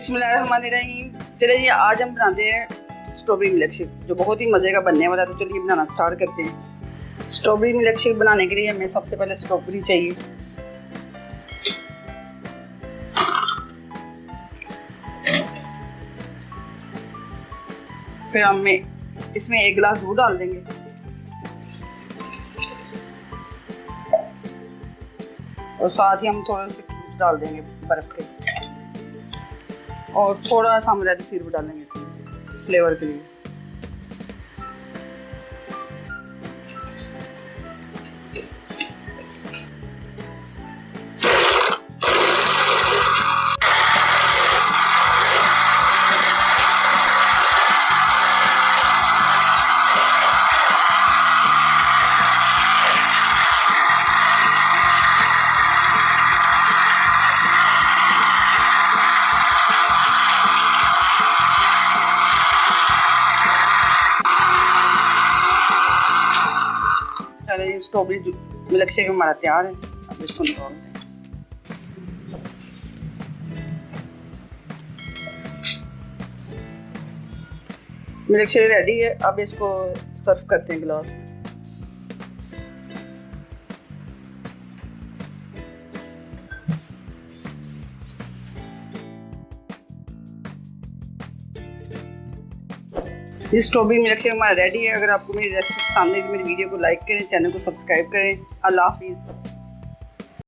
बिस्मिल्लाहिर्रहमानिर्रहीम। चलिए जी, आज हम बनाते हैं स्ट्रॉबेरी मिल्क शेक जो बहुत ही मज़े का बनने वाला है। तो चलिए बनाना स्टार्ट करते हैं। स्ट्रॉबेरी मिल्क शेक बनाने के लिए हमें सबसे पहले स्ट्रॉबेरी चाहिए। फिर हमें इसमें 1 गिलास दूध डाल देंगे और साथ ही हम थोड़ा सा डाल देंगे बर्फ़ के और थोड़ा सा हम रेड सिरप डालेंगे इसमें फ्लेवर के लिए। चलिए स्ट्रॉबेरी मिल्क शेक हमारा तैयार है। अब इसको निकालते हैं। मिल्क शेक रेडी है। अब इसको सर्व करते हैं गिलास में। ये स्ट्रॉबेरी मिल्क शेक हमारा रेडी है। अगर आपको मेरी रेसिपी पसंद है तो मेरी वीडियो को लाइक करें, चैनल को सब्सक्राइब करें। अल्लाह हाफिज़।